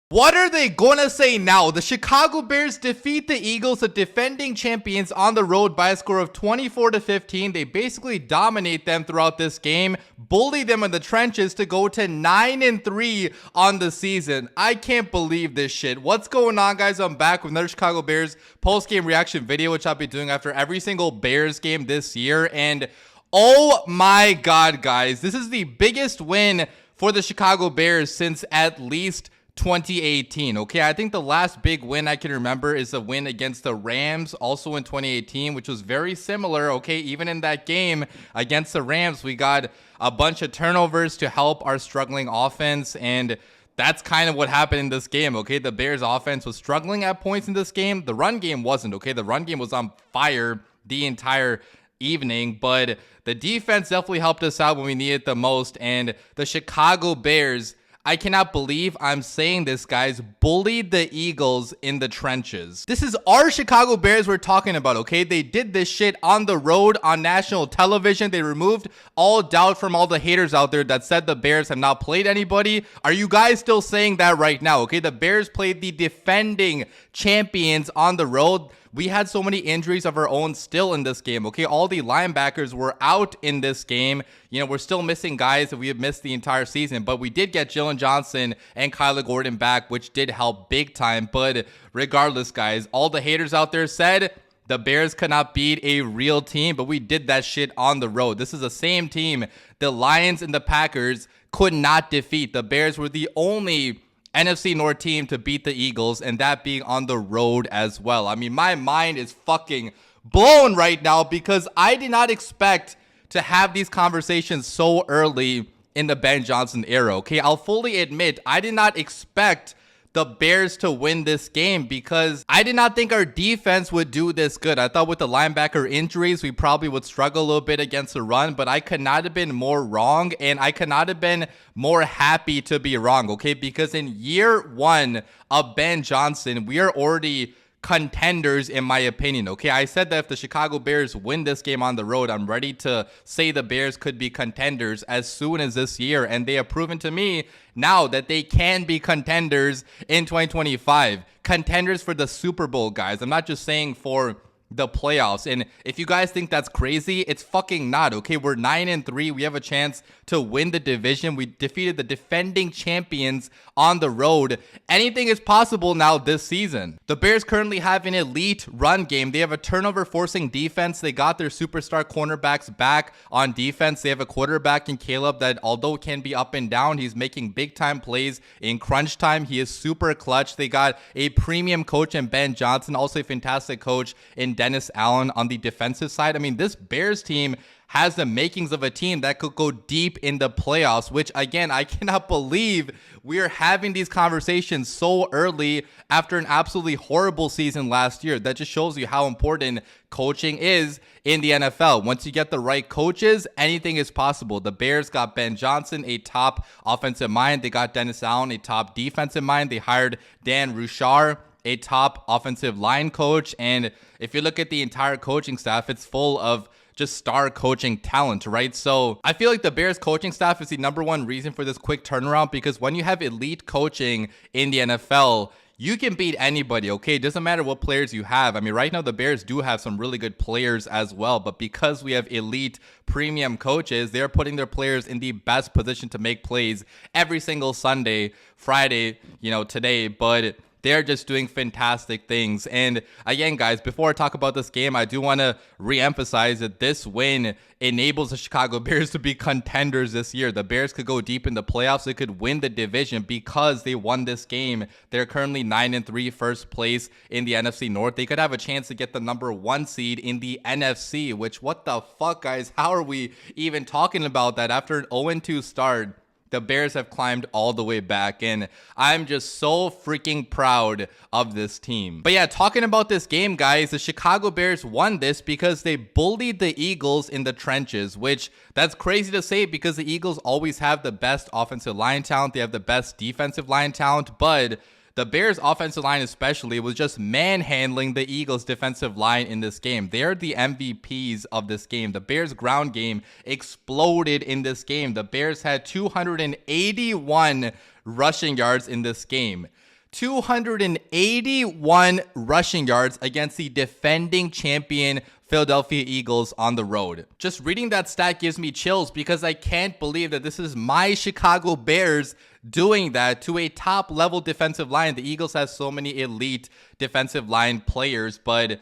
What are they gonna say now? The Chicago Bears defeat the Eagles, the defending champions, on the road by a score of 24-15. They basically dominate them throughout this game, bully them in the trenches to go to 9-3 on the season. I can't believe this shit. What's going on, guys? I'm back with another Chicago Bears post-game reaction video, which I'll be doing after every single Bears game this year. And oh my god, guys, this is the biggest win for the Chicago Bears since at least 2018. Okay, I think the last big win I can remember is a win against the Rams, also in 2018, which was very similar. Okay, even in that game against the Rams, we got a bunch of turnovers to help our struggling offense, and that's kind of what happened in this game. Okay, the Bears offense was struggling at points in this game. The run game wasn't. Okay, the run game was on fire the entire evening, but the defense definitely helped us out when we needed it the most. And the Chicago Bears, I cannot believe I'm saying this, guys, bullied the Eagles in the trenches. This is our Chicago Bears we're talking about, okay? They did this shit on the road on national television. They removed all doubt from all the haters out there that said the Bears have not played anybody. Are you guys still saying that right now, okay? The Bears played the defending champions on the road. We had so many injuries of our own still in this game, okay? All the linebackers were out in this game. You know, we're still missing guys that we have missed the entire season, but we did get Jalen Johnson and Kyler Gordon back, which did help big time. But regardless, guys, all the haters out there said the Bears could not beat a real team, but we did that shit on the road. This is the same team the Lions and the Packers could not defeat. The Bears were the only NFC North team to beat the Eagles, and that being on the road as well. I mean, my mind is fucking blown right now because I did not expect to have these conversations so early in the Ben Johnson era, okay? I'll fully admit, I did not expect the Bears to win this game because I did not think our defense would do this good. I thought with the linebacker injuries, we probably would struggle a little bit against the run, but I could not have been more wrong, and I could not have been more happy to be wrong, okay? Because in year one of Ben Johnson, we are already contenders, in my opinion, okay? I said that if the Chicago Bears win this game on the road, I'm ready to say the Bears could be contenders as soon as this year, and they have proven to me now that they can be contenders in 2025. Contenders for the Super Bowl, guys. I'm not just saying for the playoffs. And if you guys think that's crazy, it's fucking not, okay? We're 9-3. We have a chance to win the division. We defeated the defending champions on the road. Anything is possible now this season. The Bears currently have an elite run game. They have a turnover forcing defense. They got their superstar cornerbacks back on defense. They have a quarterback in Caleb that, although can be up and down, he's making big time plays in crunch time. He is super clutch. They got a premium coach in Ben Johnson, also a fantastic coach in Dennis Allen on the defensive side. I mean, this Bears team has the makings of a team that could go deep in the playoffs, which, again, I cannot believe we are having these conversations so early after an absolutely horrible season last year. That just shows you how important coaching is in the NFL. Once you get the right coaches, anything is possible. The Bears got Ben Johnson, a top offensive mind. They got Dennis Allen, a top defensive mind. They hired Dan Ruchar, a top offensive line coach. And if you look at the entire coaching staff, it's full of just star coaching talent, right? So I feel like the Bears coaching staff is the number one reason for this quick turnaround, because when you have elite coaching in the NFL, you can beat anybody, okay? It doesn't matter what players you have. I mean, right now the Bears do have some really good players as well, but because we have elite premium coaches, they're putting their players in the best position to make plays every single Sunday, Friday, you know, today, but they're just doing fantastic things. And again, guys, before I talk about this game, I do want to re-emphasize that this win enables the Chicago Bears to be contenders this year. The Bears could go deep in the playoffs. They could win the division because they won this game. They're currently 9-3, first place in the NFC North. They could have a chance to get the number 1 seed in the NFC, which, what the fuck, guys? How are we even talking about that after an 0-2 start? The Bears have climbed all the way back, and I'm just so freaking proud of this team. But yeah, talking about this game, guys, the Chicago Bears won this because they bullied the Eagles in the trenches, which that's crazy to say because the Eagles always have the best offensive line talent. They have the best defensive line talent, but the Bears offensive line especially was just manhandling the Eagles defensive line in this game. They're the MVPs of this game. The Bears ground game exploded in this game. The Bears had 281 rushing yards in this game. 281 rushing yards against the defending champion Philadelphia Eagles on the road. Just reading that stat gives me chills because I can't believe that this is my Chicago Bears doing that to a top level defensive line. The Eagles have so many elite defensive line players, but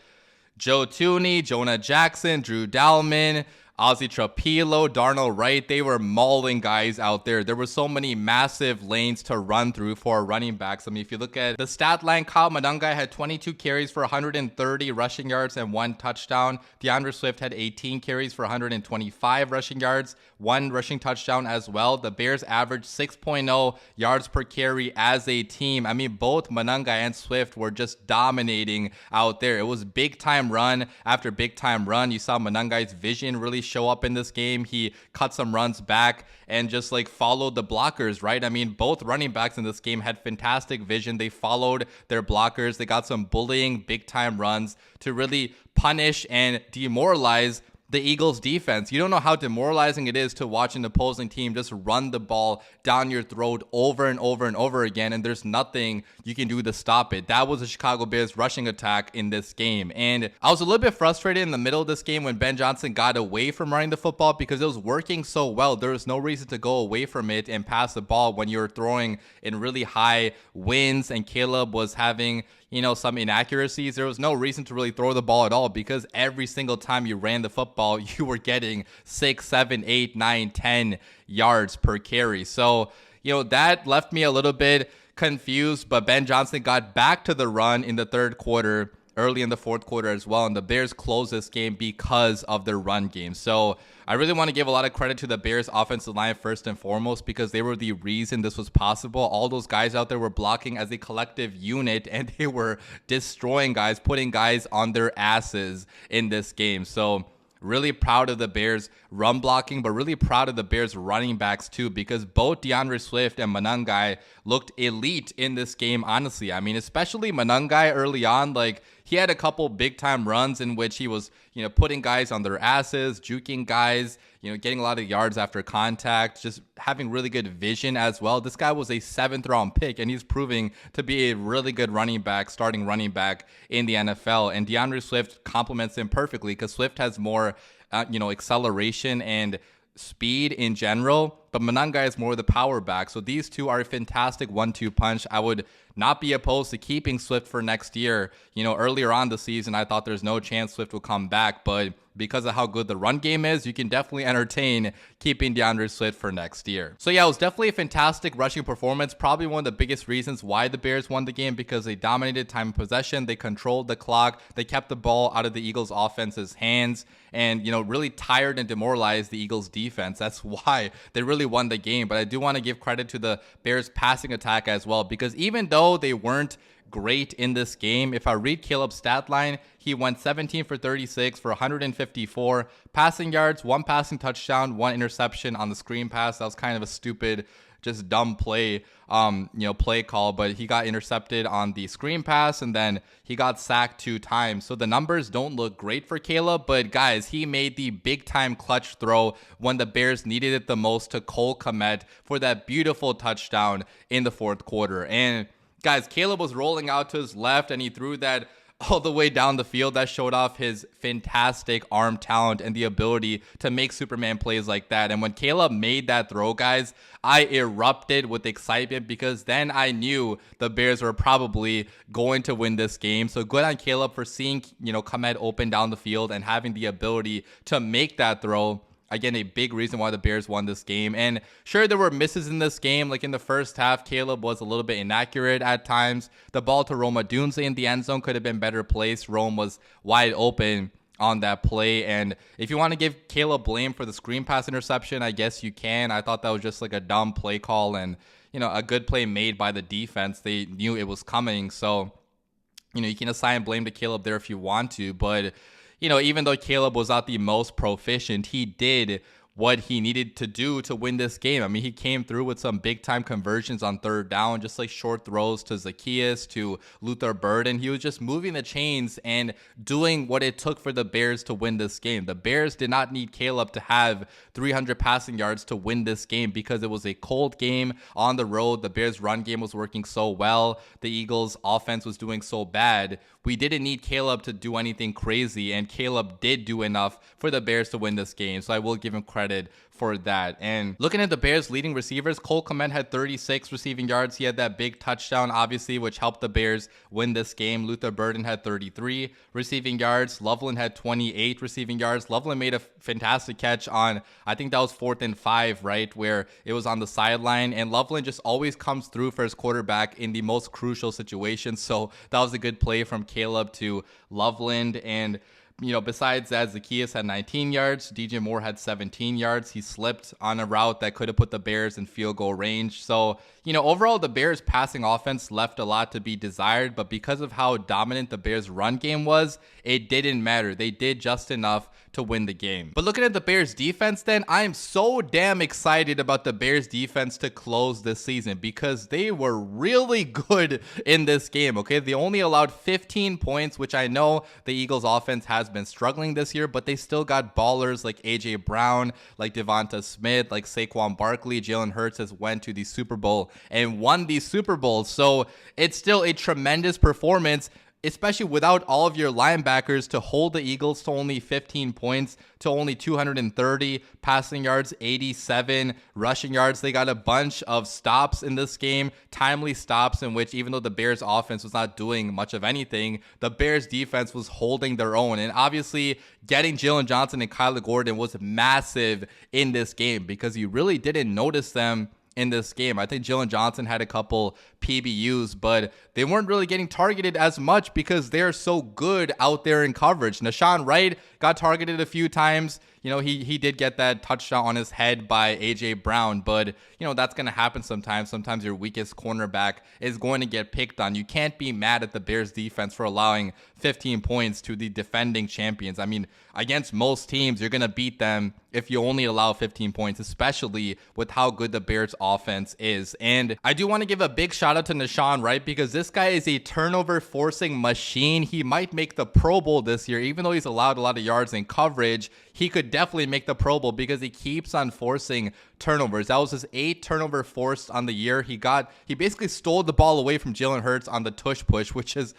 Joe Thuney, Jonah Jackson, Drew Dalman, Ozzie Trapilo, Darnell Wright, they were mauling guys out there. There were so many massive lanes to run through for running backs. I mean, if you look at the stat line, Kyle Monangai had 22 carries for 130 rushing yards and 1 touchdown. DeAndre Swift had 18 carries for 125 rushing yards, 1 rushing touchdown as well. The Bears averaged 6.0 yards per carry as a team. I mean, both Monangai and Swift were just dominating out there. It was big time run after big time run. You saw Monangai's vision really show up in this game. He cut some runs back and just like followed the blockers, right? I mean, both running backs in this game had fantastic vision. They followed their blockers. They got some bullying, big time runs to really punish and demoralize the Eagles defense. You don't know how demoralizing it is to watch an opposing team just run the ball down your throat over and over and over again, and there's nothing you can do to stop it. That was the Chicago Bears rushing attack in this game. And I was a little bit frustrated in the middle of this game when Ben Johnson got away from running the football because it was working so well. There was no reason to go away from it and pass the ball when you're throwing in really high winds and Caleb was having, you know, some inaccuracies. There was no reason to really throw the ball at all because every single time you ran the football, you were getting 6, 7, 8, 9, 10 yards per carry. So, you know, that left me a little bit confused, but Ben Johnson got back to the run in the third quarter, early in the fourth quarter as well, and the Bears closed this game because of their run game. So I really want to give a lot of credit to the Bears offensive line first and foremost because they were the reason this was possible. All those guys out there were blocking as a collective unit and they were destroying guys, putting guys on their asses in this game. So really proud of the Bears run blocking, but really proud of the Bears running backs too, because both DeAndre Swift and Monangai looked elite in this game, honestly. I mean, especially Monangai early on, like he had a couple big time runs in which he was, you know, putting guys on their asses, juking guys, you know, getting a lot of yards after contact, just having really good vision as well. This guy was a 7th round pick and he's proving to be a really good running back, starting running back in the NFL. And DeAndre Swift complements him perfectly because Swift has more, acceleration and speed in general, but Monangai is more the power back. So these two are a fantastic 1-2 punch. I would not be opposed to keeping Swift for next year. You know, earlier on the season, I thought there's no chance Swift will come back, but because of how good the run game is, you can definitely entertain keeping DeAndre Swift for next year. So yeah, it was definitely a fantastic rushing performance. Probably one of the biggest reasons why the Bears won the game because they dominated time of possession. They controlled the clock. They kept the ball out of the Eagles offense's hands and, you know, really tired and demoralized the Eagles defense. That's why they really won the game. But I do want to give credit to the Bears passing attack as well, because even though they weren't great in this game, if I read Caleb's stat line, he went 17 for 36 for 154 passing yards, 1 passing touchdown, 1 interception on the screen pass. That was kind of a stupid, just dumb play, play call, but he got intercepted on the screen pass and then he got sacked 2 times. So the numbers don't look great for Caleb, but guys, he made the big time clutch throw when the Bears needed it the most to Cole Kmet for that beautiful touchdown in the fourth quarter. And guys, Caleb was rolling out to his left and he threw that all the way down the field. That showed off his fantastic arm talent and the ability to make Superman plays like that. And when Caleb made that throw, guys, I erupted with excitement because then I knew the Bears were probably going to win this game. So good on Caleb for seeing, Kmet open down the field and having the ability to make that throw. Again, a big reason why the Bears won this game. And sure, there were misses in this game. Like in the first half, Caleb was a little bit inaccurate at times. The ball to Rome Odunze in the end zone could have been better placed. Rome was wide open on that play. And if you want to give Caleb blame for the screen pass interception, I guess you can. I thought that was just like a dumb play call and, a good play made by the defense. They knew it was coming. So, you can assign blame to Caleb there if you want to. But even though Caleb was not the most proficient, he did what he needed to do to win this game. I mean, he came through with some big time conversions on third down, just like short throws to Zacchaeus, to Luther Burden. He was just moving the chains and doing what it took for the Bears to win this game. The Bears did not need Caleb to have 300 passing yards to win this game because it was a cold game on the road. The Bears run game was working so well. The Eagles offense was doing so bad. We didn't need Caleb to do anything crazy, and Caleb did do enough for the Bears to win this game. So I will give him credit for that. And looking at the Bears leading receivers, Cole Kmet had 36 receiving yards. He had that big touchdown, obviously, which helped the Bears win this game. Luther Burden had 33 receiving yards. Loveland had 28 receiving yards. Loveland made a fantastic catch on, I think that was 4th and 5, right, where it was on the sideline. And Loveland just always comes through for his quarterback in the most crucial situations. So that was a good play from Caleb to Loveland. And besides that, Zacchaeus had 19 yards. DJ Moore had 17 yards. He slipped on a route that could have put the Bears in field goal range. So, overall, the Bears passing offense left a lot to be desired, but because of how dominant the Bears run game was, it didn't matter. They did just enough to win the game. But looking at the Bears defense then, I am so damn excited about the Bears defense to close this season because they were really good in this game, okay? They only allowed 15 points, which I know the Eagles offense has been struggling this year, but they still got ballers like AJ Brown, like Devonta Smith, like Saquon Barkley. Jalen Hurts has went to the Super Bowl and won the Super Bowl. So it's still a tremendous performance, especially without all of your linebackers, to hold the Eagles to only 15 points, to only 230 passing yards, 87 rushing yards. They got a bunch of stops in this game, timely stops in which, even though the Bears offense was not doing much of anything, the Bears defense was holding their own. And obviously getting Jalen Johnson and Kyler Gordon was massive in this game because you really didn't notice them in this game. I think Jalen Johnson had a couple PBUs, but they weren't really getting targeted as much because they're so good out there in coverage. Nashawn Wright got targeted a few times. He did get that touchdown on his head by AJ Brown, but that's going to happen sometimes. Sometimes your weakest cornerback is going to get picked on. You can't be mad at the Bears defense for allowing 15 points to the defending champions. I mean, against most teams, you're going to beat them if you only allow 15 points, especially with how good the Bears offense is. And I do want to give a big shout out to Nashawn Wright because this guy is a turnover forcing machine. He might make the Pro Bowl this year, even though he's allowed a lot of yards in coverage. He could definitely make the Pro Bowl because he keeps on forcing turnovers. That was his 8th turnover forced on the year. He basically stole the ball away from Jalen Hurts on the tush push, which is,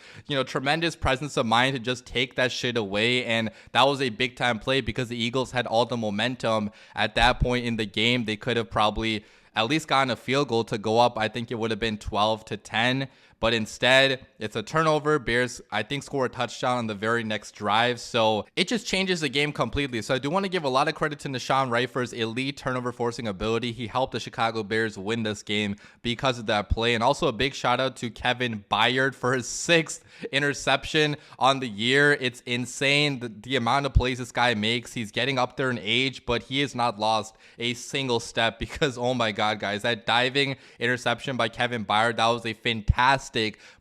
tremendous presence of mind to just take that shit away. And that was a big time play because the Eagles had all the momentum at that point in the game. They could have probably at least gotten a field goal to go up. I think it would have been 12-10. But instead, it's a turnover. Bears, I think, score a touchdown on the very next drive. So it just changes the game completely. So I do want to give a lot of credit to Nashawn Wright for his elite turnover forcing ability. He helped the Chicago Bears win this game because of that play. And also a big shout out to Kevin Byard for his 6th interception on the year. It's insane the amount of plays this guy makes. He's getting up there in age, but he has not lost a single step because, oh my God, guys, that diving interception by Kevin Byard, that was a fantastic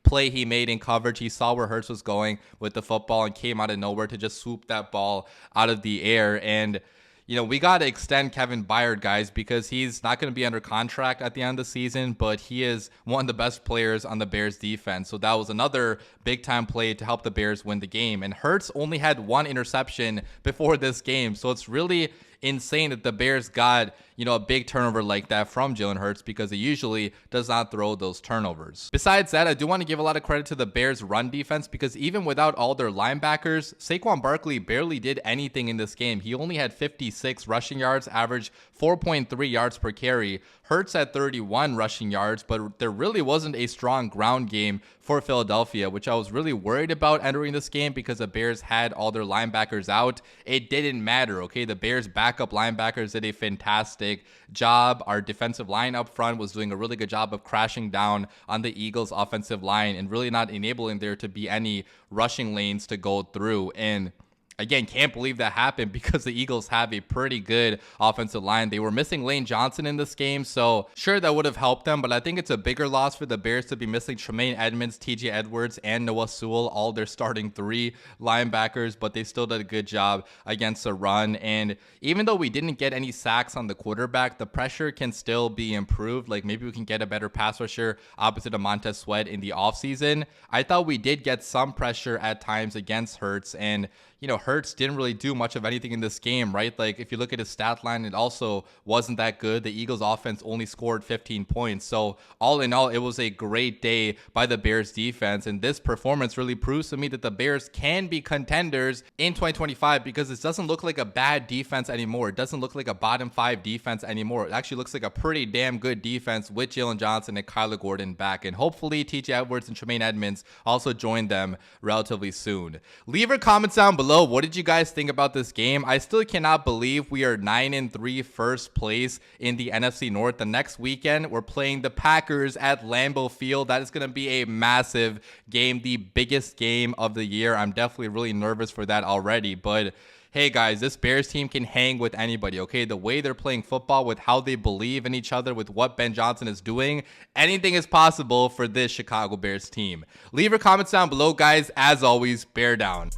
play he made in coverage. He saw where Hurts was going with the football and came out of nowhere to just swoop that ball out of the air. And we got to extend Kevin Byard, guys, because he's not going to be under contract at the end of the season, but he is one of the best players on the Bears defense. So that was another big time play to help the Bears win the game. And Hurts only had 1 interception before this game. So it's really insane that the Bears got, a big turnover like that from Jalen Hurts because he usually does not throw those turnovers. Besides that, I do want to give a lot of credit to the Bears run defense because even without all their linebackers, Saquon Barkley barely did anything in this game. He only had 56 rushing yards, averaged 4.3 yards per carry. Hurts had 31 rushing yards, but there really wasn't a strong ground game for Philadelphia, which I was really worried about entering this game because the Bears had all their linebackers out. It didn't matter, okay? The Bears backup linebackers did a fantastic job. Our defensive line up front was doing a really good job of crashing down on the Eagles offensive line and really not enabling there to be any rushing lanes to go through. And Again, can't believe that happened because the Eagles have a pretty good offensive line. They were missing Lane Johnson in this game, so sure, that would have helped them, but I think it's a bigger loss for the Bears to be missing Tremaine Edmonds, TJ Edwards, and Noah Sewell, all their starting 3 linebackers, but they still did a good job against the run. And even though we didn't get any sacks on the quarterback, the pressure can still be improved. Like, maybe we can get a better pass rusher opposite of Montez Sweat in the offseason. I thought we did get some pressure at times against Hurts, and Hurts didn't really do much of anything in this game, right? Like, if you look at his stat line, it also wasn't that good. The Eagles offense only scored 15 points. So all in all, it was a great day by the Bears defense. And this performance really proves to me that the Bears can be contenders in 2025, because it doesn't look like a bad defense anymore. It doesn't look like a bottom 5 defense anymore. It actually looks like a pretty damn good defense with Jalen Johnson and Kyler Gordon back. And hopefully TJ Edwards and Tremaine Edmonds also join them relatively soon. Leave your comments down below. What did you guys think about this game? I still cannot believe we are 9-3 first place in the NFC North. The next weekend, we're playing the Packers at Lambeau Field. That is going to be a massive game, the biggest game of the year. I'm definitely really nervous for that already, but hey guys, this Bears team can hang with anybody, okay? The way they're playing football, with how they believe in each other, with what Ben Johnson is doing, anything is possible for this Chicago Bears team. Leave your comments down below, guys. As always, bear down.